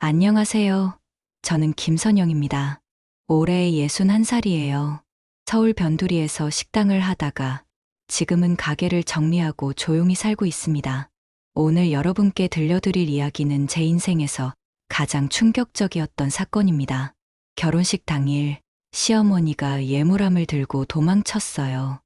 안녕하세요. 저는 김선영입니다. 올해 61살이에요. 서울 변두리에서 식당을 하다가 지금은 가게를 정리하고 조용히 살고 있습니다. 오늘 여러분께 들려드릴 이야기는 제 인생에서 가장 충격적이었던 사건입니다. 결혼식 당일 시어머니가 예물함을 들고 도망쳤어요.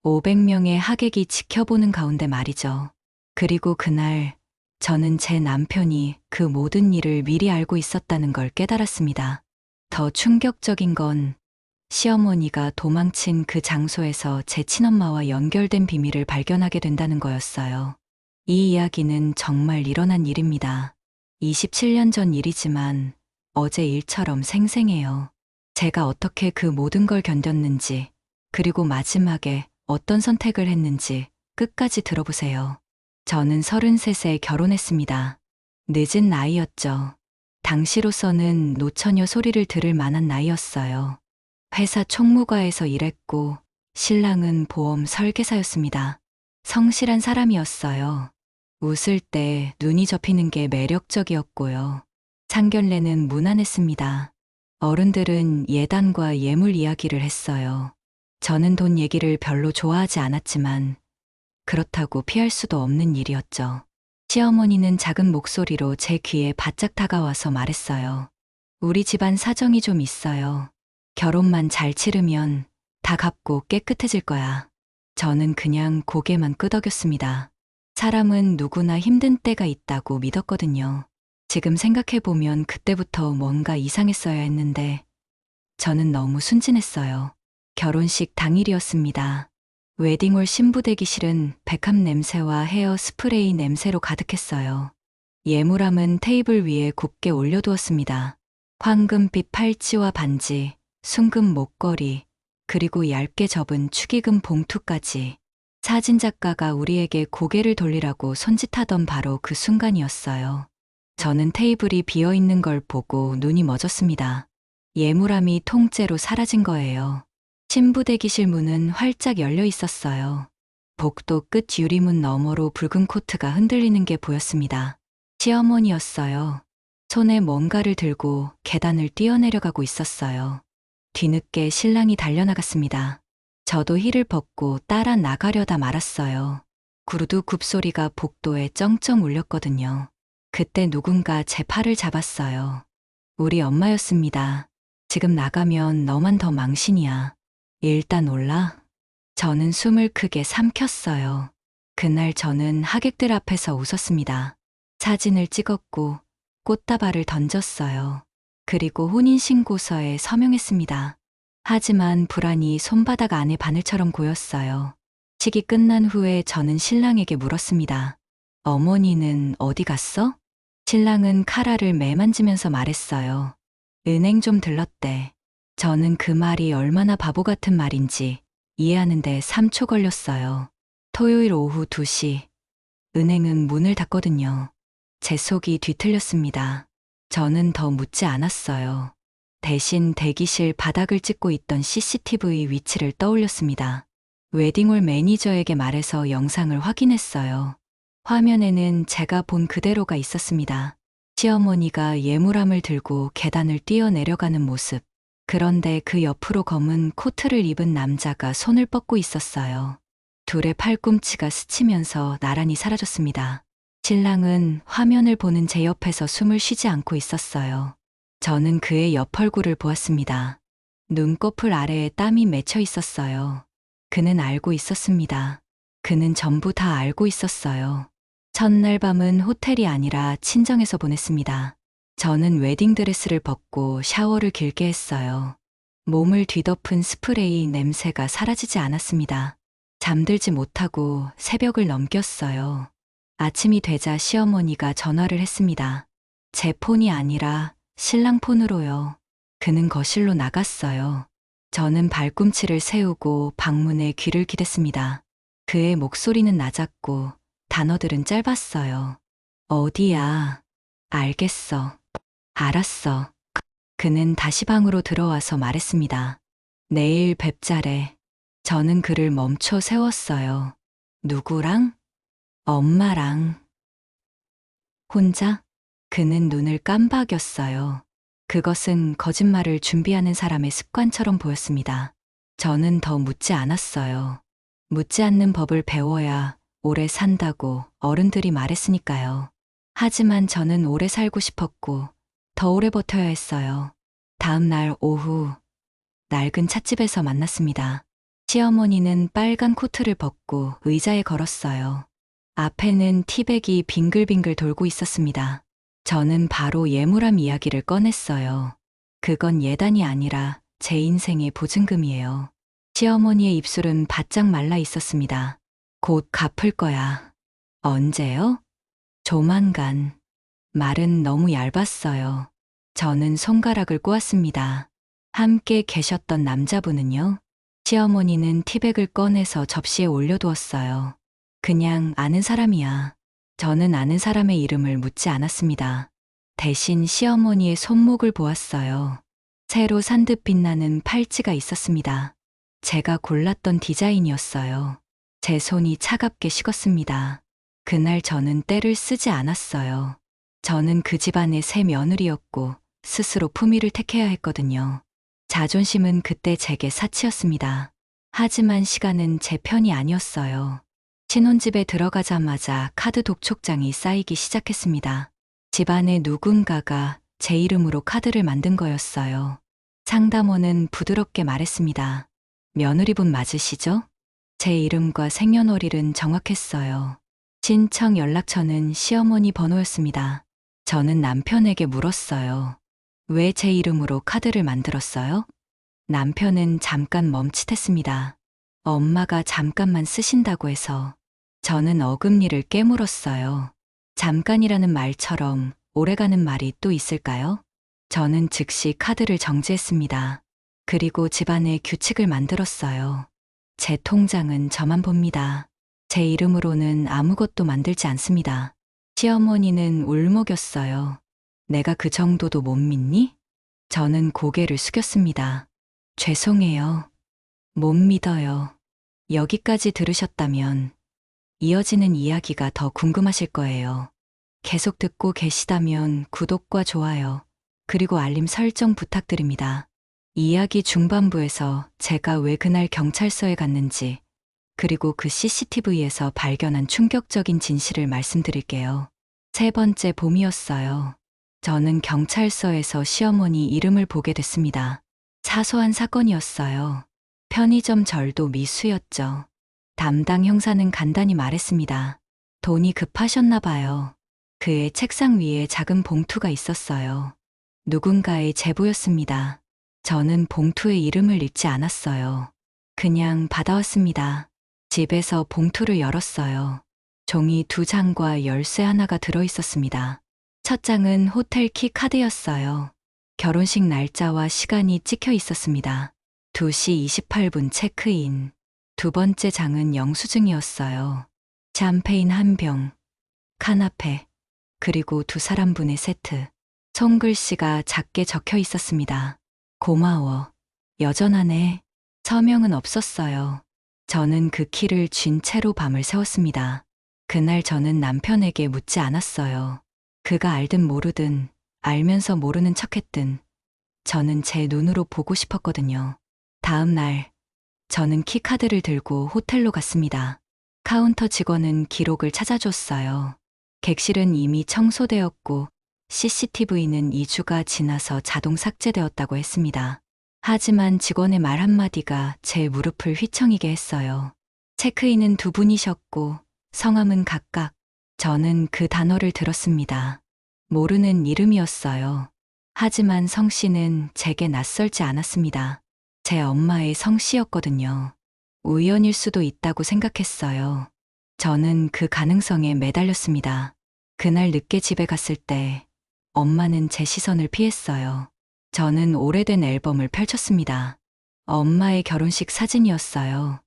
500명의 하객이 지켜보는 가운데 말이죠. 그리고 그날 저는 제 남편이 그 모든 일을 미리 알고 있었다는 걸 깨달았습니다. 더 충격적인 건 시어머니가 도망친 그 장소에서 제 친엄마와 연결된 비밀을 발견하게 된다는 거였어요. 이 이야기는 정말 일어난 일입니다. 27년 전 일이지만 어제 일처럼 생생해요. 제가 어떻게 그 모든 걸 견뎠는지, 그리고 마지막에 어떤 선택을 했는지 끝까지 들어보세요. 저는 33세 결혼했습니다. 늦은 나이였죠. 당시로서는 노처녀 소리를 들을 만한 나이였어요. 회사 총무과에서 일했고 신랑은 보험 설계사였습니다. 성실한 사람이었어요. 웃을 때 눈이 접히는 게 매력적이었고요. 상견례는 무난했습니다. 어른들은 예단과 예물 이야기를 했어요. 저는 돈 얘기를 별로 좋아하지 않았지만 그렇다고 피할 수도 없는 일이었죠. 시어머니는 작은 목소리로 제 귀에 바짝 다가와서 말했어요. 우리 집안 사정이 좀 있어요. 결혼만 잘 치르면 다 갚고 깨끗해질 거야. 저는 그냥 고개만 끄덕였습니다. 사람은 누구나 힘든 때가 있다고 믿었거든요. 지금 생각해보면 그때부터 뭔가 이상했어야 했는데 저는 너무 순진했어요. 결혼식 당일이었습니다. 웨딩홀 신부 대기실은 백합 냄새와 헤어 스프레이 냄새로 가득했어요. 예물함은 테이블 위에 곱게 올려두었습니다. 황금빛 팔찌와 반지, 순금 목걸이, 그리고 얇게 접은 축의금 봉투까지. 사진작가가 우리에게 고개를 돌리라고 손짓하던 바로 그 순간이었어요. 저는 테이블이 비어있는 걸 보고 눈이 멎었습니다. 예물함이 통째로 사라진 거예요. 신부 대기실 문은 활짝 열려 있었어요. 복도 끝 유리문 너머로 붉은 코트가 흔들리는 게 보였습니다. 시어머니였어요. 손에 뭔가를 들고 계단을 뛰어내려가고 있었어요. 뒤늦게 신랑이 달려나갔습니다. 저도 힐을 벗고 따라 나가려다 말았어요. 구르드 굽소리가 복도에 쩡쩡 울렸거든요. 그때 누군가 제 팔을 잡았어요. 우리 엄마였습니다. 지금 나가면 너만 더 망신이야. 일단 올라. 저는 숨을 크게 삼켰어요. 그날 저는 하객들 앞에서 웃었습니다. 사진을 찍었고 꽃다발을 던졌어요. 그리고 혼인신고서에 서명했습니다. 하지만 불안이 손바닥 안에 바늘처럼 고였어요. 식이 끝난 후에 저는 신랑에게 물었습니다. 어머니는 어디 갔어? 신랑은 카라를 매만지면서 말했어요. 은행 좀 들렀대. 저는 그 말이 얼마나 바보 같은 말인지 이해하는데 3초 걸렸어요. 토요일 오후 2시. 은행은 문을 닫거든요. 제 속이 뒤틀렸습니다. 저는 더 묻지 않았어요. 대신 대기실 바닥을 찍고 있던 CCTV 위치를 떠올렸습니다. 웨딩홀 매니저에게 말해서 영상을 확인했어요. 화면에는 제가 본 그대로가 있었습니다. 시어머니가 예물함을 들고 계단을 뛰어내려가는 모습. 그런데 그 옆으로 검은 코트를 입은 남자가 손을 뻗고 있었어요. 둘의 팔꿈치가 스치면서 나란히 사라졌습니다. 신랑은 화면을 보는 제 옆에서 숨을 쉬지 않고 있었어요. 저는 그의 옆 얼굴을 보았습니다. 눈꺼풀 아래에 땀이 맺혀 있었어요. 그는 알고 있었습니다. 그는 전부 다 알고 있었어요. 첫날 밤은 호텔이 아니라 친정에서 보냈습니다. 저는 웨딩드레스를 벗고 샤워를 길게 했어요. 몸을 뒤덮은 스프레이 냄새가 사라지지 않았습니다. 잠들지 못하고 새벽을 넘겼어요. 아침이 되자 시어머니가 전화를 했습니다. 제 폰이 아니라 신랑 폰으로요. 그는 거실로 나갔어요. 저는 발꿈치를 세우고 방문에 귀를 기댔습니다. 그의 목소리는 낮았고 단어들은 짧았어요. 어디야? 알겠어. 알았어. 그는 다시 방으로 들어와서 말했습니다. 내일 뵙자래. 저는 그를 멈춰 세웠어요. 누구랑? 엄마랑. 혼자? 그는 눈을 깜박였어요. 그것은 거짓말을 준비하는 사람의 습관처럼 보였습니다. 저는 더 묻지 않았어요. 묻지 않는 법을 배워야 오래 산다고 어른들이 말했으니까요. 하지만 저는 오래 살고 싶었고 더 오래 버텨야 했어요. 다음 날 오후 낡은 찻집에서 만났습니다. 시어머니는 빨간 코트를 벗고 의자에 걸었어요. 앞에는 티백이 빙글빙글 돌고 있었습니다. 저는 바로 예물함 이야기를 꺼냈어요. 그건 예단이 아니라 제 인생의 보증금이에요. 시어머니의 입술은 바짝 말라 있었습니다. 곧 갚을 거야. 언제요? 조만간. 말은 너무 얇았어요. 저는 손가락을 꼬았습니다. 함께 계셨던 남자분은요? 시어머니는 티백을 꺼내서 접시에 올려두었어요. 그냥 아는 사람이야. 저는 아는 사람의 이름을 묻지 않았습니다. 대신 시어머니의 손목을 보았어요. 새로 산 듯 빛나는 팔찌가 있었습니다. 제가 골랐던 디자인이었어요. 제 손이 차갑게 식었습니다. 그날 저는 때를 쓰지 않았어요. 저는 그 집안의 새 며느리였고 스스로 품위를 택해야 했거든요. 자존심은 그때 제게 사치였습니다. 하지만 시간은 제 편이 아니었어요. 신혼집에 들어가자마자 카드 독촉장이 쌓이기 시작했습니다. 집안에 누군가가 제 이름으로 카드를 만든 거였어요. 상담원은 부드럽게 말했습니다. 며느리분 맞으시죠? 제 이름과 생년월일은 정확했어요. 신청 연락처는 시어머니 번호였습니다. 저는 남편에게 물었어요. 왜 제 이름으로 카드를 만들었어요? 남편은 잠깐 멈칫했습니다. 엄마가 잠깐만 쓰신다고 해서. 저는 어금니를 깨물었어요. 잠깐이라는 말처럼 오래가는 말이 또 있을까요? 저는 즉시 카드를 정지했습니다. 그리고 집안에 규칙을 만들었어요. 제 통장은 저만 봅니다. 제 이름으로는 아무것도 만들지 않습니다. 시어머니는 울먹였어요. 내가 그 정도도 못 믿니? 저는 고개를 숙였습니다. 죄송해요. 못 믿어요. 여기까지 들으셨다면 이어지는 이야기가 더 궁금하실 거예요. 계속 듣고 계시다면 구독과 좋아요, 그리고 알림 설정 부탁드립니다. 이야기 중반부에서 제가 왜 그날 경찰서에 갔는지, 그리고 그 CCTV에서 발견한 충격적인 진실을 말씀드릴게요. 세 번째 봄이었어요. 저는 경찰서에서 시어머니 이름을 보게 됐습니다. 사소한 사건이었어요. 편의점 절도 미수였죠. 담당 형사는 간단히 말했습니다. 돈이 급하셨나 봐요. 그의 책상 위에 작은 봉투가 있었어요. 누군가의 제보였습니다. 저는 봉투에 이름을 읽지 않았어요. 그냥 받아왔습니다. 집에서 봉투를 열었어요. 종이 2장과 열쇠 하나가 들어 있었습니다. 첫 장은 호텔 키 카드였어요. 결혼식 날짜와 시간이 찍혀 있었습니다. 2시 28분 체크인. 두 번째 장은 영수증이었어요. 샴페인 한 병, 카나페, 그리고 2사람분의 세트. 손글씨가 작게 적혀 있었습니다. 고마워. 여전하네. 서명은 없었어요. 저는 그 키를 쥔 채로 밤을 새웠습니다. 그날 저는 남편에게 묻지 않았어요. 그가 알든 모르든, 알면서 모르는 척했든 저는 제 눈으로 보고 싶었거든요. 다음 날 저는 키카드를 들고 호텔로 갔습니다. 카운터 직원은 기록을 찾아줬어요. 객실은 이미 청소되었고 CCTV는 2주가 지나서 자동 삭제되었다고 했습니다. 하지만 직원의 말 한마디가 제 무릎을 휘청이게 했어요. 체크인은 2분이셨고 성함은 각각. 저는 그 단어를 들었습니다. 모르는 이름이었어요. 하지만 성씨는 제게 낯설지 않았습니다. 제 엄마의 성씨였거든요. 우연일 수도 있다고 생각했어요. 저는 그 가능성에 매달렸습니다. 그날 늦게 집에 갔을 때 엄마는 제 시선을 피했어요. 저는 오래된 앨범을 펼쳤습니다. 엄마의 결혼식 사진이었어요.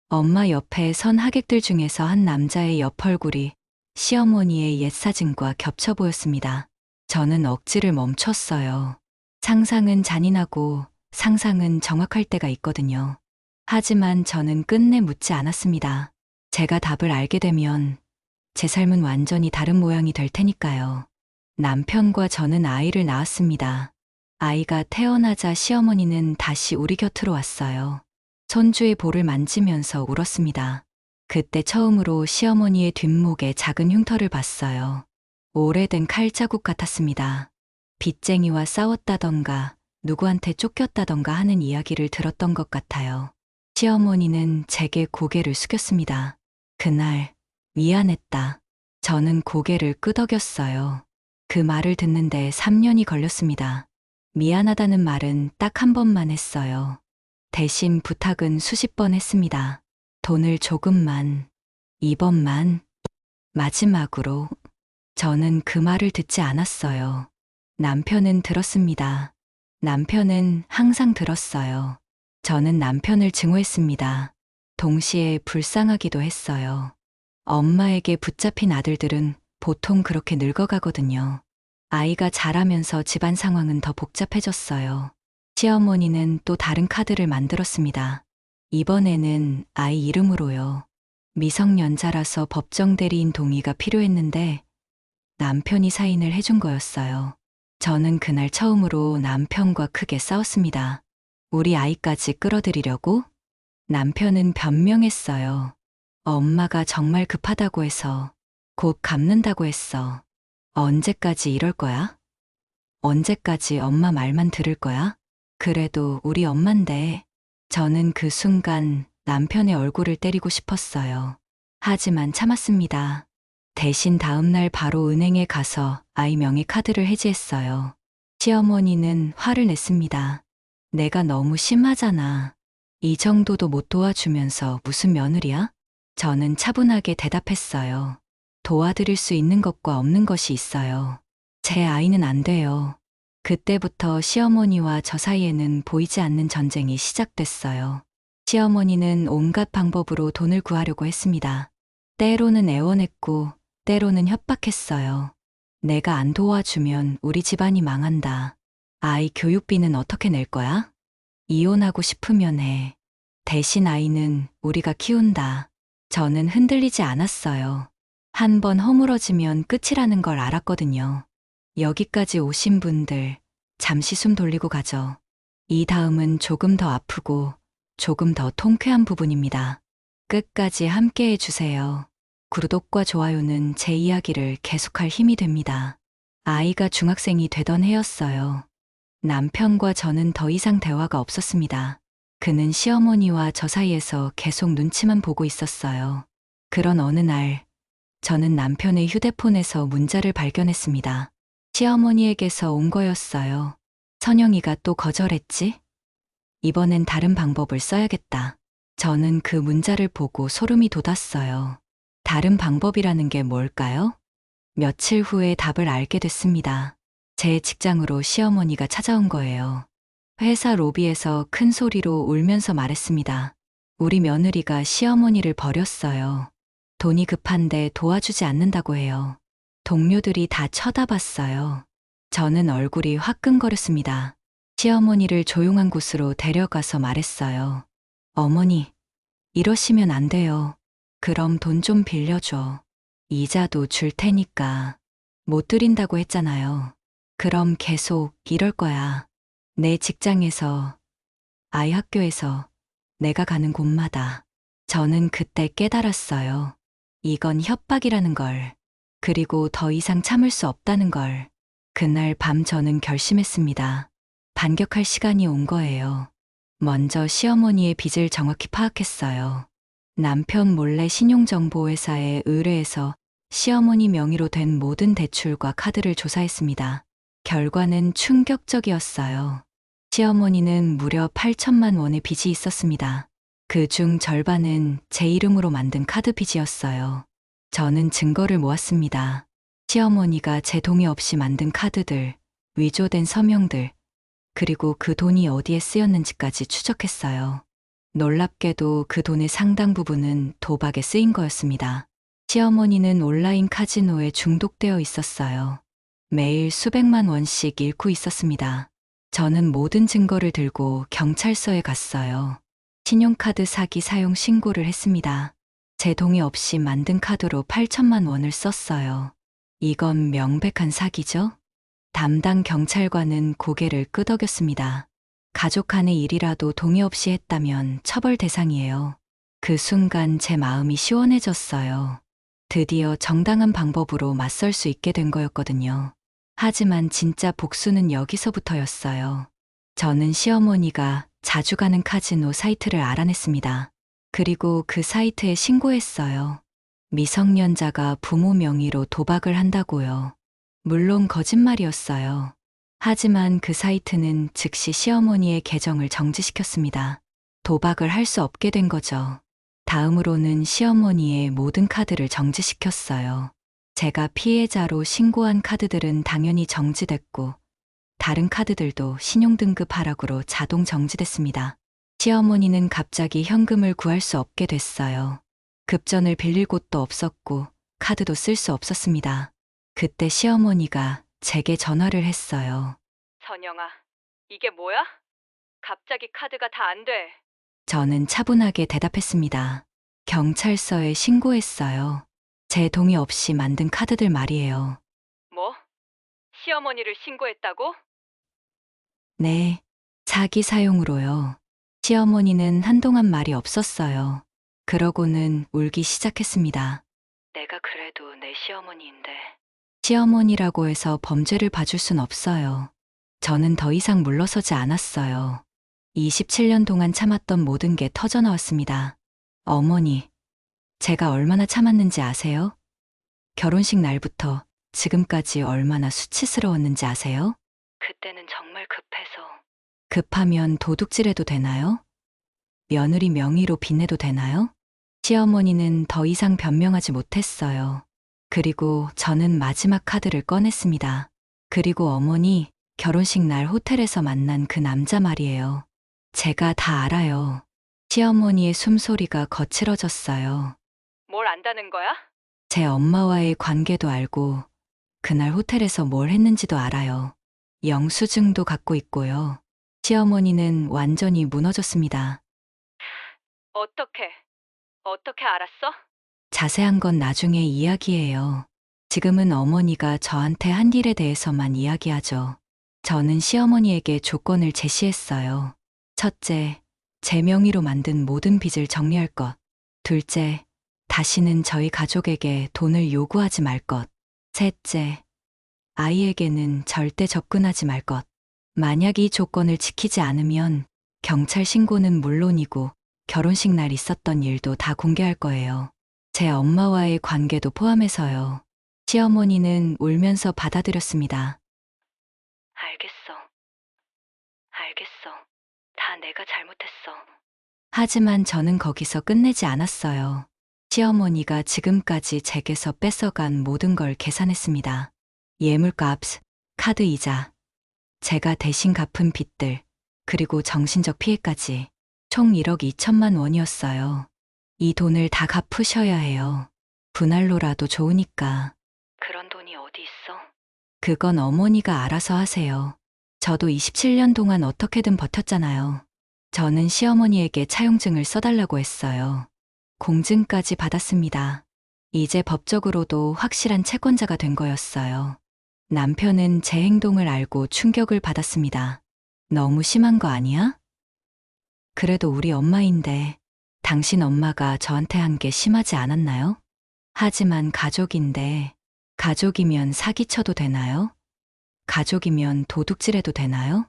엄마 옆에 선 하객들 중에서 한 남자의 옆 얼굴이 시어머니의 옛 사진과 겹쳐 보였습니다. 저는 억지를 멈췄어요. 상상은 잔인하고 상상은 정확할 때가 있거든요. 하지만 저는 끝내 묻지 않았습니다. 제가 답을 알게 되면 제 삶은 완전히 다른 모양이 될 테니까요. 남편과 저는 아이를 낳았습니다. 아이가 태어나자 시어머니는 다시 우리 곁으로 왔어요. 손주의 볼을 만지면서 울었습니다. 그때 처음으로 시어머니의 뒷목에 작은 흉터를 봤어요. 오래된 칼자국 같았습니다. 빚쟁이와 싸웠다던가 누구한테 쫓겼다던가 하는 이야기를 들었던 것 같아요. 시어머니는 제게 고개를 숙였습니다. 그날 미안했다. 저는 고개를 끄덕였어요. 그 말을 듣는데 3년이 걸렸습니다. 미안하다는 말은 딱 한 번만 했어요. 대신 부탁은 수십 번 했습니다. 돈을 조금만, 이번만, 마지막으로. 저는 그 말을 듣지 않았어요. 남편은 들었습니다. 남편은 항상 들었어요. 저는 남편을 증오했습니다. 동시에 불쌍하기도 했어요. 엄마에게 붙잡힌 아들들은 보통 그렇게 늙어가거든요. 아이가 자라면서 집안 상황은 더 복잡해졌어요. 시어머니는 또 다른 카드를 만들었습니다. 이번에는 아이 이름으로요. 미성년자라서 법정 대리인 동의가 필요했는데 남편이 사인을 해준 거였어요. 저는 그날 처음으로 남편과 크게 싸웠습니다. 우리 아이까지 끌어들이려고? 남편은 변명했어요. 엄마가 정말 급하다고 해서 곧 갚는다고 했어. 언제까지 이럴 거야? 언제까지 엄마 말만 들을 거야? 그래도 우리 엄만데. 저는 그 순간 남편의 얼굴을 때리고 싶었어요. 하지만 참았습니다. 대신 다음날 바로 은행에 가서 아이 명의 카드를 해지했어요. 시어머니는 화를 냈습니다. 내가 너무 심하잖아. 이 정도도 못 도와주면서 무슨 며느리야? 저는 차분하게 대답했어요. 도와드릴 수 있는 것과 없는 것이 있어요. 제 아이는 안 돼요. 그때부터 시어머니와 저 사이에는 보이지 않는 전쟁이 시작됐어요. 시어머니는 온갖 방법으로 돈을 구하려고 했습니다. 때로는 애원했고, 때로는 협박했어요. 내가 안 도와주면 우리 집안이 망한다. 아이 교육비는 어떻게 낼 거야? 이혼하고 싶으면 해. 대신 아이는 우리가 키운다. 저는 흔들리지 않았어요. 한 번 허물어지면 끝이라는 걸 알았거든요. 여기까지 오신 분들, 잠시 숨 돌리고 가죠. 이 다음은 조금 더 아프고 조금 더 통쾌한 부분입니다. 끝까지 함께 해주세요. 구독과 좋아요는 제 이야기를 계속할 힘이 됩니다. 아이가 중학생이 되던 해였어요. 남편과 저는 더 이상 대화가 없었습니다. 그는 시어머니와 저 사이에서 계속 눈치만 보고 있었어요. 그런 어느 날, 저는 남편의 휴대폰에서 문자를 발견했습니다. 시어머니에게서 온 거였어요. 선영이가 또 거절했지? 이번엔 다른 방법을 써야겠다. 저는 그 문자를 보고 소름이 돋았어요. 다른 방법이라는 게 뭘까요? 며칠 후에 답을 알게 됐습니다. 제 직장으로 시어머니가 찾아온 거예요. 회사 로비에서 큰 소리로 울면서 말했습니다. 우리 며느리가 시어머니를 버렸어요. 돈이 급한데 도와주지 않는다고 해요. 동료들이 다 쳐다봤어요. 저는 얼굴이 화끈거렸습니다. 시어머니를 조용한 곳으로 데려가서 말했어요. 어머니, 이러시면 안 돼요. 그럼 돈 좀 빌려줘. 이자도 줄 테니까. 못 드린다고 했잖아요. 그럼 계속 이럴 거야. 내 직장에서, 아이 학교에서, 내가 가는 곳마다. 저는 그때 깨달았어요. 이건 협박이라는 걸. 그리고 더 이상 참을 수 없다는 걸. 그날 밤 저는 결심했습니다. 반격할 시간이 온 거예요. 먼저 시어머니의 빚을 정확히 파악했어요. 남편 몰래 신용정보회사에 의뢰해서 시어머니 명의로 된 모든 대출과 카드를 조사했습니다. 결과는 충격적이었어요. 시어머니는 무려 8천만 원의 빚이 있었습니다. 그중 절반은 제 이름으로 만든 카드 빚이었어요. 저는 증거를 모았습니다. 시어머니가 제 동의 없이 만든 카드들, 위조된 서명들, 그리고 그 돈이 어디에 쓰였는지까지 추적했어요. 놀랍게도 그 돈의 상당 부분은 도박에 쓰인 거였습니다. 시어머니는 온라인 카지노에 중독되어 있었어요. 매일 수백만 원씩 잃고 있었습니다. 저는 모든 증거를 들고 경찰서에 갔어요. 신용카드 사기 사용 신고를 했습니다. 제 동의 없이 만든 카드로 8천만 원을 썼어요. 이건 명백한 사기죠? 담당 경찰관은 고개를 끄덕였습니다. 가족 간의 일이라도 동의 없이 했다면 처벌 대상이에요. 그 순간 제 마음이 시원해졌어요. 드디어 정당한 방법으로 맞설 수 있게 된 거였거든요. 하지만 진짜 복수는 여기서부터였어요. 저는 시어머니가 자주 가는 카지노 사이트를 알아냈습니다. 그리고 그 사이트에 신고했어요. 미성년자가 부모 명의로 도박을 한다고요. 물론 거짓말이었어요. 하지만 그 사이트는 즉시 시어머니의 계정을 정지시켰습니다. 도박을 할 수 없게 된 거죠. 다음으로는 시어머니의 모든 카드를 정지시켰어요. 제가 피해자로 신고한 카드들은 당연히 정지됐고, 다른 카드들도 신용등급 하락으로 자동 정지됐습니다. 시어머니는 갑자기 현금을 구할 수 없게 됐어요. 급전을 빌릴 곳도 없었고, 카드도 쓸 수 없었습니다. 그때 시어머니가 제게 전화를 했어요. 선영아, 이게 뭐야? 갑자기 카드가 다 안 돼. 저는 차분하게 대답했습니다. 경찰서에 신고했어요. 제 동의 없이 만든 카드들 말이에요. 뭐? 시어머니를 신고했다고? 네, 사기 사용으로요. 시어머니는 한동안 말이 없었어요. 그러고는 울기 시작했습니다. 내가 그래도 내 시어머니인데. 시어머니라고 해서 범죄를 봐줄 순 없어요. 저는 더 이상 물러서지 않았어요. 27년 동안 참았던 모든 게 터져나왔습니다. 어머니, 제가 얼마나 참았는지 아세요? 결혼식 날부터 지금까지 얼마나 수치스러웠는지 아세요? 그때는 정말 급해서. 급하면 도둑질해도 되나요? 며느리 명의로 빚내도 되나요? 시어머니는 더 이상 변명하지 못했어요. 그리고 저는 마지막 카드를 꺼냈습니다. 그리고 어머니, 결혼식 날 호텔에서 만난 그 남자 말이에요. 제가 다 알아요. 시어머니의 숨소리가 거칠어졌어요. 뭘 안다는 거야? 제 엄마와의 관계도 알고, 그날 호텔에서 뭘 했는지도 알아요. 영수증도 갖고 있고요. 시어머니는 완전히 무너졌습니다. 어떻게 알았어? 자세한 건 나중에 이야기해요. 지금은 어머니가 저한테 한 일에 대해서만 이야기하죠. 저는 시어머니에게 조건을 제시했어요. 첫째, 제 명의로 만든 모든 빚을 정리할 것. 둘째, 다시는 저희 가족에게 돈을 요구하지 말 것. 셋째, 아이에게는 절대 접근하지 말 것. 만약 이 조건을 지키지 않으면 경찰 신고는 물론이고 결혼식 날 있었던 일도 다 공개할 거예요. 제 엄마와의 관계도 포함해서요. 시어머니는 울면서 받아들였습니다. 알겠어. 다 내가 잘못했어. 하지만 저는 거기서 끝내지 않았어요. 시어머니가 지금까지 제게서 뺏어간 모든 걸 계산했습니다. 예물값, 카드 이자, 제가 대신 갚은 빚들, 그리고 정신적 피해까지 총 1억 2천만 원이었어요. 이 돈을 다 갚으셔야 해요. 분할로라도 좋으니까. 그런 돈이 어디 있어? 그건 어머니가 알아서 하세요. 저도 27년 동안 어떻게든 버텼잖아요. 저는 시어머니에게 차용증을 써달라고 했어요. 공증까지 받았습니다. 이제 법적으로도 확실한 채권자가 된 거였어요. 남편은 제 행동을 알고 충격을 받았습니다. 너무 심한 거 아니야? 그래도 우리 엄마인데 당신 엄마가 저한테 한 게 심하지 않았나요? 하지만 가족인데 가족이면 사기쳐도 되나요? 가족이면 도둑질해도 되나요?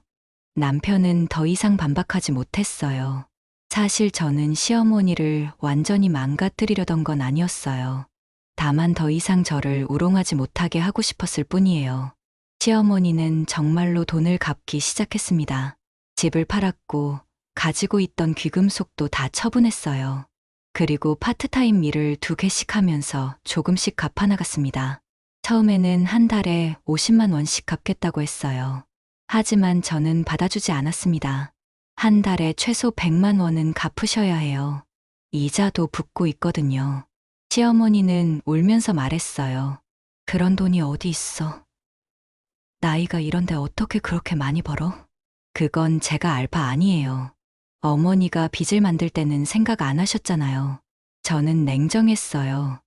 남편은 더 이상 반박하지 못했어요. 사실 저는 시어머니를 완전히 망가뜨리려던 건 아니었어요. 다만 더 이상 저를 우롱하지 못하게 하고 싶었을 뿐이에요. 시어머니는 정말로 돈을 갚기 시작했습니다. 집을 팔았고 가지고 있던 귀금속도 다 처분했어요. 그리고 파트타임 일을 2개씩 하면서 조금씩 갚아나갔습니다. 처음에는 한 달에 50만 원씩 갚겠다고 했어요. 하지만 저는 받아주지 않았습니다. 한 달에 최소 100만 원은 갚으셔야 해요. 이자도 붙고 있거든요. 시어머니는 울면서 말했어요. 그런 돈이 어디 있어? 나이가 이런데 어떻게 그렇게 많이 벌어? 그건 제가 알 바 아니에요. 어머니가 빚을 만들 때는 생각 안 하셨잖아요. 저는 냉정했어요.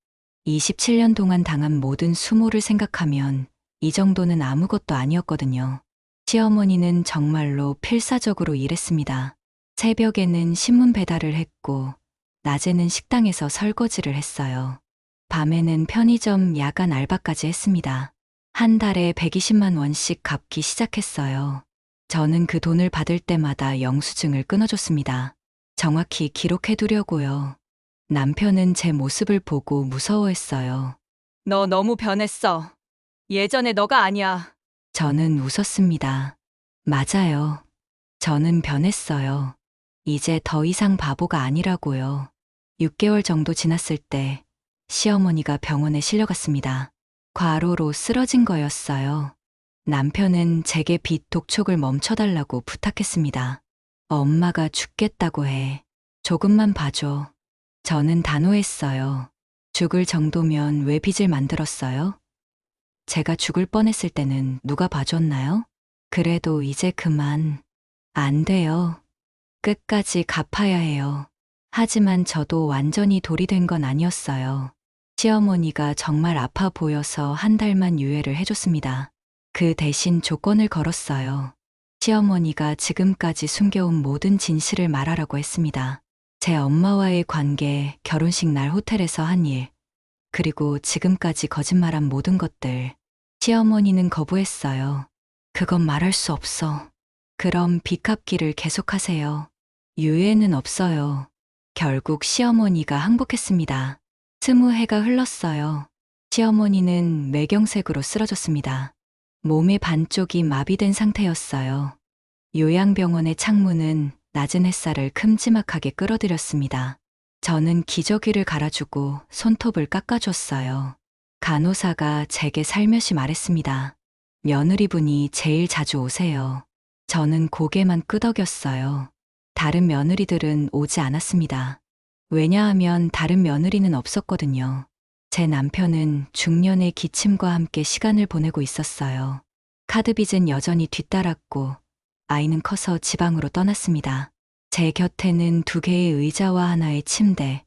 27년 동안 당한 모든 수모를 생각하면 이 정도는 아무것도 아니었거든요. 시어머니는 정말로 필사적으로 일했습니다. 새벽에는 신문 배달을 했고, 낮에는 식당에서 설거지를 했어요. 밤에는 편의점 야간 알바까지 했습니다. 한 달에 120만 원씩 갚기 시작했어요. 저는 그 돈을 받을 때마다 영수증을 끊어줬습니다. 정확히 기록해두려고요. 남편은 제 모습을 보고 무서워했어요. 너 너무 변했어. 예전에 너가 아니야. 저는 웃었습니다. 맞아요. 저는 변했어요. 이제 더 이상 바보가 아니라고요. 6개월 정도 지났을 때 시어머니가 병원에 실려갔습니다. 과로로 쓰러진 거였어요. 남편은 제게 빚 독촉을 멈춰달라고 부탁했습니다. 엄마가 죽겠다고 해. 조금만 봐줘. 저는 단호했어요. 죽을 정도면 왜 빚을 만들었어요? 제가 죽을 뻔했을 때는 누가 봐줬나요? 그래도 이제 그만. 안 돼요. 끝까지 갚아야 해요. 하지만 저도 완전히 돌이 된 건 아니었어요. 시어머니가 정말 아파 보여서 한 달만 유예를 해줬습니다. 그 대신 조건을 걸었어요. 시어머니가 지금까지 숨겨온 모든 진실을 말하라고 했습니다. 제 엄마와의 관계, 결혼식 날 호텔에서 한 일, 그리고 지금까지 거짓말한 모든 것들. 시어머니는 거부했어요. 그건 말할 수 없어. 그럼 빚 갚기를 계속하세요. 유예는 없어요. 결국 시어머니가 항복했습니다. 20해가 흘렀어요. 시어머니는 뇌경색으로 쓰러졌습니다. 몸의 반쪽이 마비된 상태였어요. 요양병원의 창문은 낮은 햇살을 큼지막하게 끌어들였습니다. 저는 기저귀를 갈아주고 손톱을 깎아줬어요. 간호사가 제게 살며시 말했습니다. 며느리분이 제일 자주 오세요. 저는 고개만 끄덕였어요. 다른 며느리들은 오지 않았습니다. 왜냐하면 다른 며느리는 없었거든요. 제 남편은 중년의 기침과 함께 시간을 보내고 있었어요. 카드빚은 여전히 뒤따랐고 아이는 커서 지방으로 떠났습니다. 제 곁에는 2개의 의자와 하나의 침대,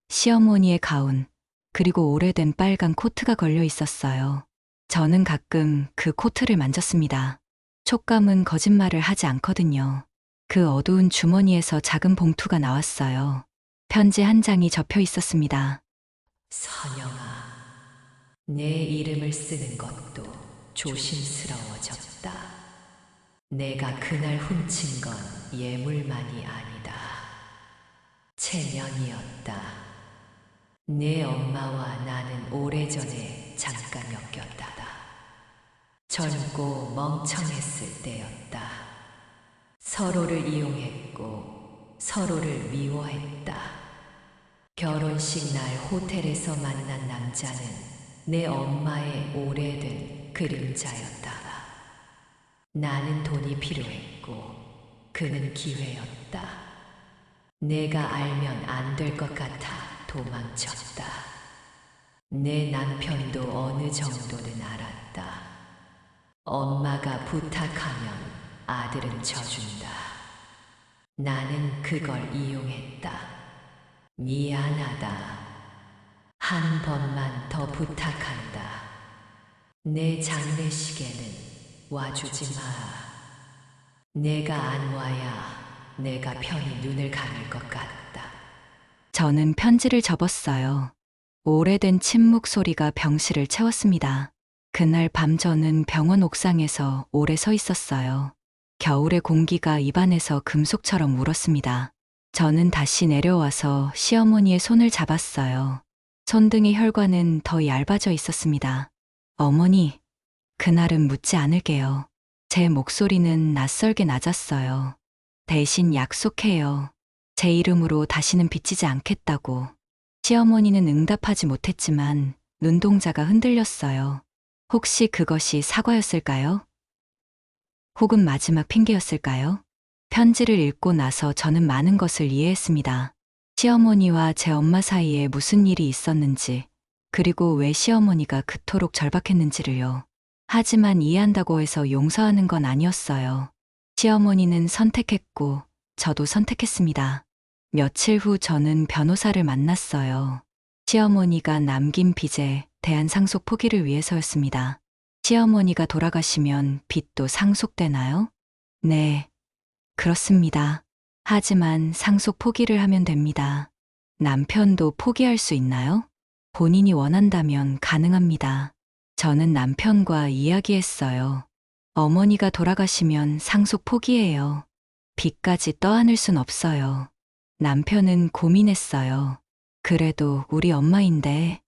시어머니의 가운, 그리고 오래된 빨간 코트가 걸려 있었어요. 저는 가끔 그 코트를 만졌습니다. 촉감은 거짓말을 하지 않거든요. 그 어두운 주머니에서 작은 봉투가 나왔어요. 편지 한 장이 접혀 있었습니다. 선영아, 내 이름을 쓰는 것도 조심스러워졌다. 내가 그날 훔친 건 예물만이 아니다. 체면이었다. 내 엄마와 나는 오래전에 잠깐 엮였다. 젊고 멍청했을 때였다. 서로를 이용했고 서로를 미워했다. 결혼식 날 호텔에서 만난 남자는 내 엄마의 오래된 그림자였다. 나는 돈이 필요했고 그는 기회였다. 내가 알면 안 될 것 같아 도망쳤다. 내 남편도 어느 정도는 알았다. 엄마가 부탁하면 아들은 져준다. 나는 그걸 이용했다. 미안하다. 한 번만 더 부탁한다. 내 장례식에는 와주지 마라. 내가 안 와야 내가 편히 눈을 감을 것 같다. 저는 편지를 접었어요. 오래된 침묵 소리가 병실을 채웠습니다. 그날 밤 저는 병원 옥상에서 오래 서 있었어요. 겨울의 공기가 입안에서 금속처럼 울었습니다. 저는 다시 내려와서 시어머니의 손을 잡았어요. 손등의 혈관은 더 얇아져 있었습니다. 어머니, 그날은 묻지 않을게요. 제 목소리는 낯설게 낮았어요. 대신 약속해요. 제 이름으로 다시는 빚지지 않겠다고. 시어머니는 응답하지 못했지만 눈동자가 흔들렸어요. 혹시 그것이 사과였을까요? 혹은 마지막 핑계였을까요? 편지를 읽고 나서 저는 많은 것을 이해했습니다. 시어머니와 제 엄마 사이에 무슨 일이 있었는지, 그리고 왜 시어머니가 그토록 절박했는지를요. 하지만 이해한다고 해서 용서하는 건 아니었어요. 시어머니는 선택했고, 저도 선택했습니다. 며칠 후 저는 변호사를 만났어요. 시어머니가 남긴 빚에 대한 상속 포기를 위해서였습니다. 시어머니가 돌아가시면 빚도 상속되나요? 네, 그렇습니다. 하지만 상속 포기를 하면 됩니다. 남편도 포기할 수 있나요? 본인이 원한다면 가능합니다. 저는 남편과 이야기했어요. 어머니가 돌아가시면 상속 포기해요. 빚까지 떠안을 순 없어요. 남편은 고민했어요. 그래도 우리 엄마인데,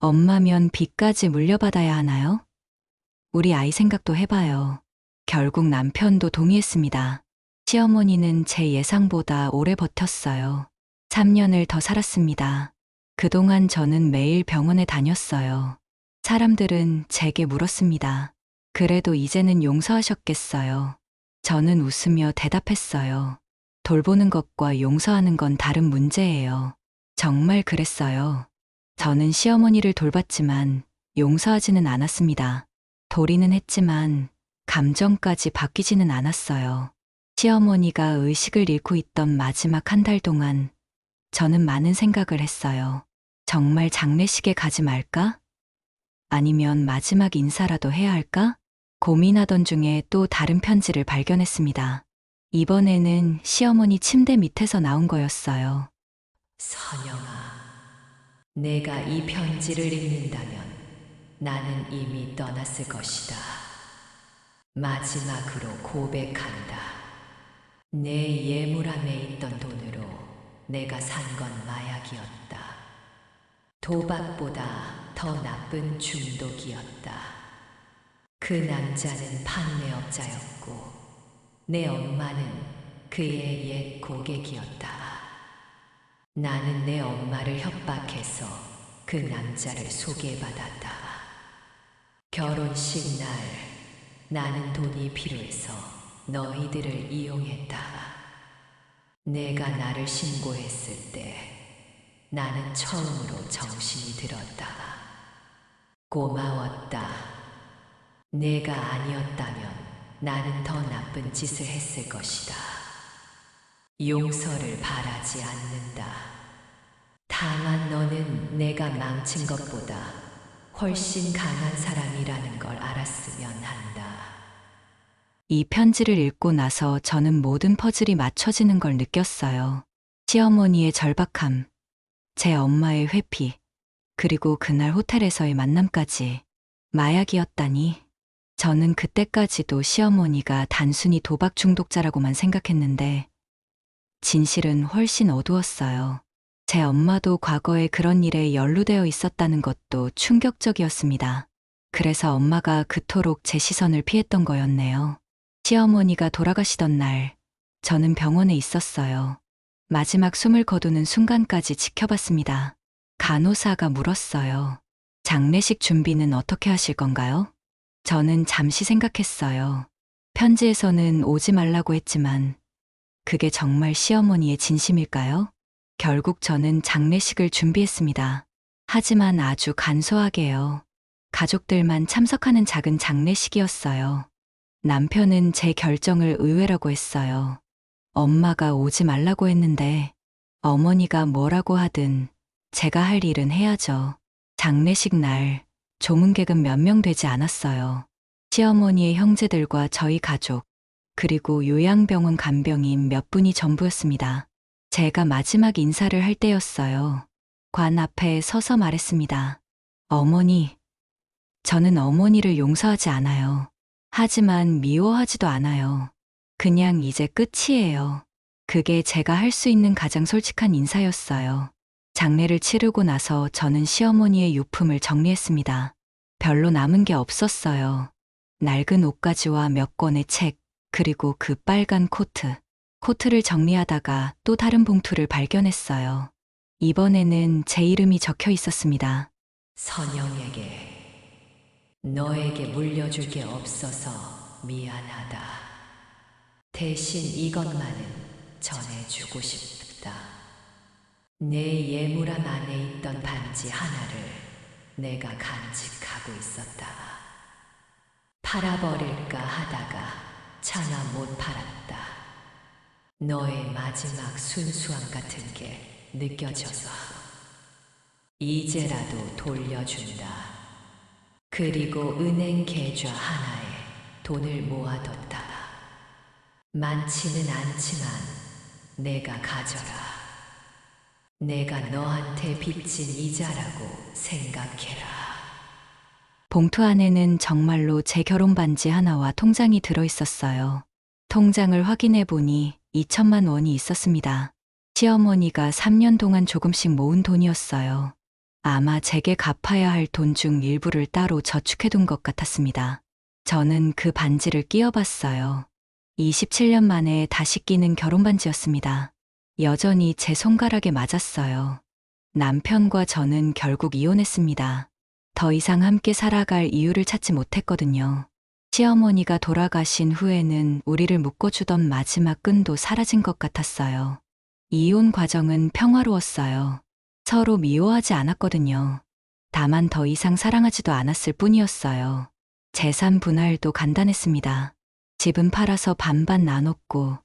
엄마면 빚까지 물려받아야 하나요? 우리 아이 생각도 해봐요. 결국 남편도 동의했습니다. 시어머니는 제 예상보다 오래 버텼어요. 3년을 더 살았습니다. 그동안 저는 매일 병원에 다녔어요. 사람들은 제게 물었습니다. 그래도 이제는 용서하셨겠어요. 저는 웃으며 대답했어요. 돌보는 것과 용서하는 건 다른 문제예요. 정말 그랬어요. 저는 시어머니를 돌봤지만 용서하지는 않았습니다. 도리는 했지만 감정까지 바뀌지는 않았어요. 시어머니가 의식을 잃고 있던 마지막 한 달 동안 저는 많은 생각을 했어요. 정말 장례식에 가지 말까? 아니면 마지막 인사라도 해야 할까? 고민하던 중에 또 다른 편지를 발견했습니다. 이번에는 시어머니 침대 밑에서 나온 거였어요. 선영아, 내가 이 편지를 읽는다면 나는 이미 떠났을 것이다. 마지막으로 고백한다. 내 예물함에 있던 돈으로 내가 산 건 마약이었다. 도박보다 더 나쁜 중독이었다. 그 남자는 판매업자였고 내 엄마는 그의 옛 고객이었다. 나는 내 엄마를 협박해서 그 남자를 소개받았다. 결혼식 날 나는 돈이 필요해서 너희들을 이용했다. 내가 나를 신고했을 때 나는 처음으로 정신이 들었다. 고마웠다. 내가 아니었다면 나는 더 나쁜 짓을 했을 것이다. 용서를 바라지 않는다. 다만 너는 내가 망친 것보다 훨씬 강한 사람이라는 걸 알았으면 한다. 이 편지를 읽고 나서 저는 모든 퍼즐이 맞춰지는 걸 느꼈어요. 시어머니의 절박함, 제 엄마의 회피, 그리고 그날 호텔에서의 만남까지. 마약이었다니. 저는 그때까지도 시어머니가 단순히 도박 중독자라고만 생각했는데 진실은 훨씬 어두웠어요. 제 엄마도 과거에 그런 일에 연루되어 있었다는 것도 충격적이었습니다. 그래서 엄마가 그토록 제 시선을 피했던 거였네요. 시어머니가 돌아가시던 날, 저는 병원에 있었어요. 마지막 숨을 거두는 순간까지 지켜봤습니다. 간호사가 물었어요. 장례식 준비는 어떻게 하실 건가요? 저는 잠시 생각했어요. 편지에서는 오지 말라고 했지만 그게 정말 시어머니의 진심일까요? 결국 저는 장례식을 준비했습니다. 하지만 아주 간소하게요. 가족들만 참석하는 작은 장례식이었어요. 남편은 제 결정을 의외라고 했어요. 엄마가 오지 말라고 했는데 어머니가 뭐라고 하든 제가 할 일은 해야죠. 장례식 날 조문객은 몇 명 되지 않았어요. 시어머니의 형제들과 저희 가족, 그리고 요양병원 간병인 몇 분이 전부였습니다. 제가 마지막 인사를 할 때였어요. 관 앞에 서서 말했습니다. 어머니, 저는 어머니를 용서하지 않아요. 하지만 미워하지도 않아요. 그냥 이제 끝이에요. 그게 제가 할 수 있는 가장 솔직한 인사였어요. 장례를 치르고 나서 저는 시어머니의 유품을 정리했습니다. 별로 남은 게 없었어요. 낡은 옷가지와 몇 권의 책, 그리고 그 빨간 코트. 코트를 정리하다가 또 다른 봉투를 발견했어요. 이번에는 제 이름이 적혀 있었습니다. 선영에게 너에게 물려줄 게 없어서 미안하다. 대신 이것만은 전해주고 싶다. 내 예물함 안에 있던 반지 하나를 내가 간직하고 있었다. 팔아버릴까 하다가 차마 못 팔았다. 너의 마지막 순수함 같은 게 느껴져서. 이제라도 돌려준다. 그리고 은행 계좌 하나에 돈을 모아뒀다. 많지는 않지만 내가 가져라. 내가 너한테 빚진 이자라고 생각해라. 봉투 안에는 정말로 제 결혼 반지 하나와 통장이 들어 있었어요. 통장을 확인해 보니 2천만 원이 있었습니다. 시어머니가 3년 동안 조금씩 모은 돈이었어요. 아마 제게 갚아야 할 돈 중 일부를 따로 저축해둔 것 같았습니다. 저는 그 반지를 끼워봤어요. 27년 만에 다시 끼는 결혼 반지였습니다. 여전히 제 손가락에 맞았어요. 남편과 저는 결국 이혼했습니다. 더 이상 함께 살아갈 이유를 찾지 못했거든요. 시어머니가 돌아가신 후에는 우리를 묶어주던 마지막 끈도 사라진 것 같았어요. 이혼 과정은 평화로웠어요. 서로 미워하지 않았거든요. 다만 더 이상 사랑하지도 않았을 뿐이었어요. 재산 분할도 간단했습니다. 집은 팔아서 반반 나눴고,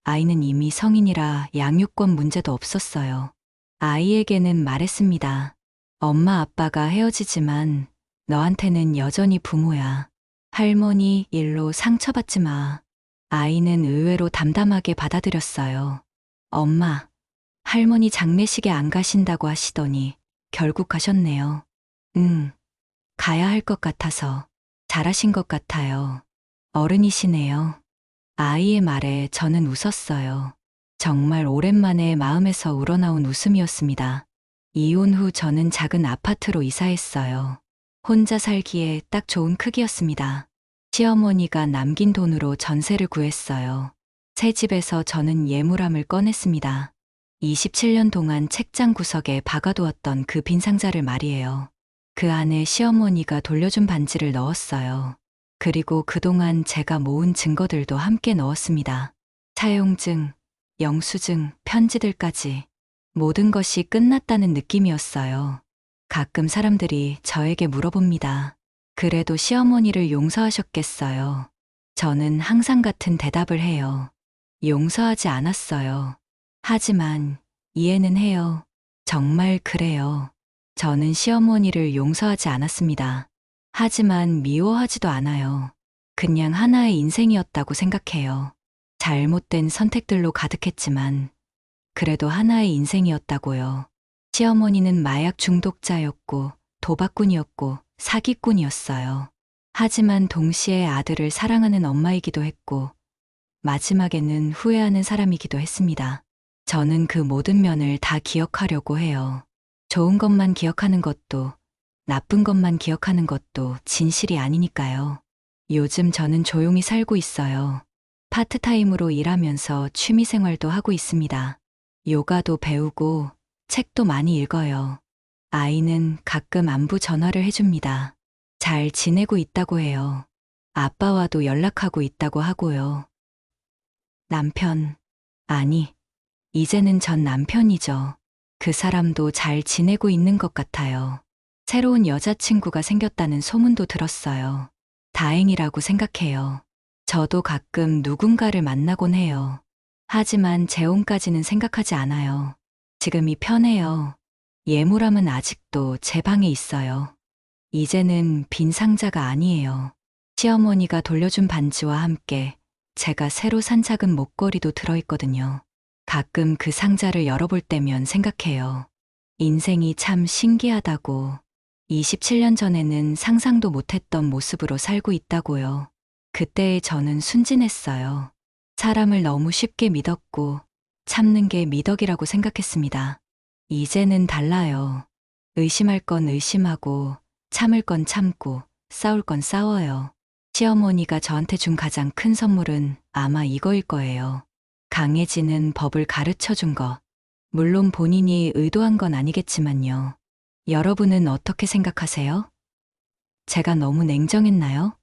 아이는 이미 성인이라 양육권 문제도 없었어요. 아이에게는 말했습니다. 엄마 아빠가 헤어지지만 너한테는 여전히 부모야. 할머니 일로 상처받지 마. 아이는 의외로 담담하게 받아들였어요. 엄마, 할머니 장례식에 안 가신다고 하시더니 결국 가셨네요. 가야 할 것 같아서. 잘하신 것 같아요. 어른이시네요. 아이의 말에 저는 웃었어요. 정말 오랜만에 마음에서 우러나온 웃음이었습니다. 이혼 후 저는 작은 아파트로 이사했어요. 혼자 살기에 딱 좋은 크기였습니다. 시어머니가 남긴 돈으로 전세를 구했어요. 새 집에서 저는 예물함을 꺼냈습니다. 27년 동안 책장 구석에 박아두었던 그 빈 상자를 말이에요. 그 안에 시어머니가 돌려준 반지를 넣었어요. 그리고 그동안 제가 모은 증거들도 함께 넣었습니다. 사용증, 영수증, 편지들까지. 모든 것이 끝났다는 느낌이었어요. 가끔 사람들이 저에게 물어봅니다. 그래도 시어머니를 용서하셨겠어요? 저는 항상 같은 대답을 해요. 용서하지 않았어요. 하지만 이해는 해요. 정말 그래요. 저는 시어머니를 용서하지 않았습니다. 하지만 미워하지도 않아요. 그냥 하나의 인생이었다고 생각해요. 잘못된 선택들로 가득했지만 그래도 하나의 인생이었다고요. 시어머니는 마약 중독자였고 도박꾼이었고 사기꾼이었어요. 하지만 동시에 아들을 사랑하는 엄마이기도 했고 마지막에는 후회하는 사람이기도 했습니다. 저는 그 모든 면을 다 기억하려고 해요. 좋은 것만 기억하는 것도 나쁜 것만 기억하는 것도 진실이 아니니까요. 요즘 저는 조용히 살고 있어요. 파트타임으로 일하면서 취미생활도 하고 있습니다. 요가도 배우고 책도 많이 읽어요. 아이는 가끔 안부 전화를 해줍니다. 잘 지내고 있다고 해요. 아빠와도 연락하고 있다고 하고요. 남편, 아니, 이제는 전 남편이죠. 그 사람도 잘 지내고 있는 것 같아요. 새로운 여자친구가 생겼다는 소문도 들었어요. 다행이라고 생각해요. 저도 가끔 누군가를 만나곤 해요. 하지만 재혼까지는 생각하지 않아요. 지금이 편해요. 예물함은 아직도 제 방에 있어요. 이제는 빈 상자가 아니에요. 시어머니가 돌려준 반지와 함께 제가 새로 산 작은 목걸이도 들어있거든요. 가끔 그 상자를 열어볼 때면 생각해요. 인생이 참 신기하다고. 27년 전에는 상상도 못했던 모습으로 살고 있다고요. 그때의 저는 순진했어요. 사람을 너무 쉽게 믿었고 참는 게 미덕이라고 생각했습니다. 이제는 달라요. 의심할 건 의심하고 참을 건 참고 싸울 건 싸워요. 시어머니가 저한테 준 가장 큰 선물은 아마 이거일 거예요. 강해지는 법을 가르쳐 준 것. 물론 본인이 의도한 건 아니겠지만요. 여러분은 어떻게 생각하세요? 제가 너무 냉정했나요?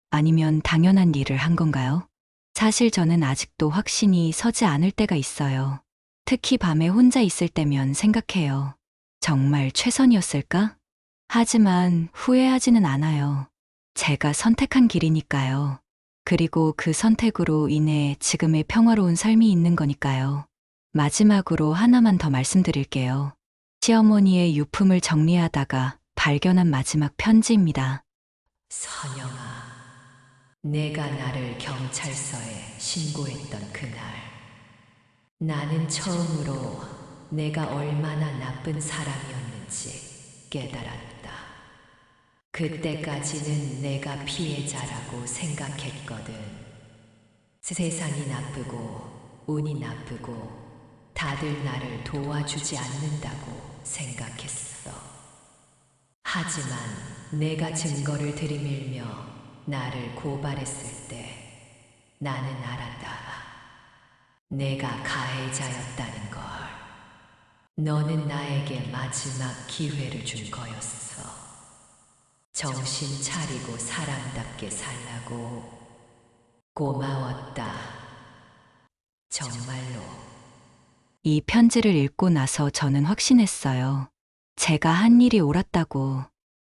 아니면 당연한 일을 한 건가요? 사실 저는 아직도 확신이 서지 않을 때가 있어요. 특히 밤에 혼자 있을 때면 생각해요. 정말 최선이었을까? 하지만 후회하지는 않아요. 제가 선택한 길이니까요. 그리고 그 선택으로 인해 지금의 평화로운 삶이 있는 거니까요. 마지막으로 하나만 더 말씀드릴게요. 시어머니의 유품을 정리하다가 발견한 마지막 편지입니다. 선영아, 내가 나를 경찰서에 신고했던 그날, 나는 처음으로 내가 얼마나 나쁜 사람이었는지 깨달았다. 그때까지는 내가 피해자라고 생각했거든. 세상이 나쁘고 운이 나쁘고 다들 나를 도와주지 않는다고 생각했어. 하지만 내가 증거를 들이밀며 나를 고발했을 때 나는 알았다. 내가 가해자였다는 걸. 너는 나에게 마지막 기회를 준 거였어. 정신 차리고 사람답게 살라고. 고마웠다. 정말로. 이 편지를 읽고 나서 저는 확신했어요. 제가 한 일이 옳았다고.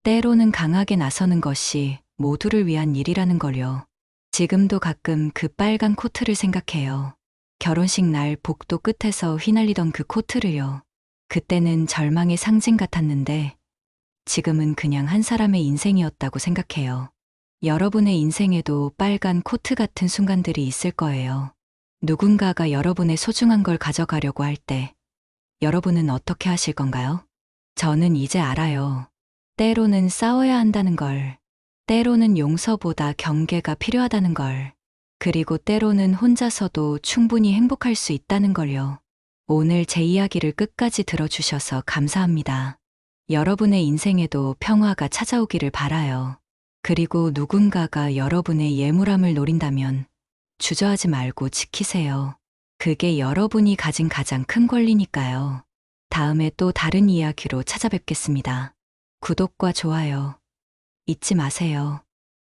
때로는 강하게 나서는 것이 모두를 위한 일이라는 걸요. 지금도 가끔 그 빨간 코트를 생각해요. 결혼식 날 복도 끝에서 휘날리던 그 코트를요. 그때는 절망의 상징 같았는데 지금은 그냥 한 사람의 인생이었다고 생각해요. 여러분의 인생에도 빨간 코트 같은 순간들이 있을 거예요. 누군가가 여러분의 소중한 걸 가져가려고 할 때 여러분은 어떻게 하실 건가요? 저는 이제 알아요. 때로는 싸워야 한다는 걸, 때로는 용서보다 경계가 필요하다는 걸, 그리고 때로는 혼자서도 충분히 행복할 수 있다는 걸요. 오늘 제 이야기를 끝까지 들어주셔서 감사합니다. 여러분의 인생에도 평화가 찾아오기를 바라요. 그리고 누군가가 여러분의 예물함을 노린다면 주저하지 말고 지키세요. 그게 여러분이 가진 가장 큰 권리니까요. 다음에 또 다른 이야기로 찾아뵙겠습니다. 구독과 좋아요 잊지 마세요.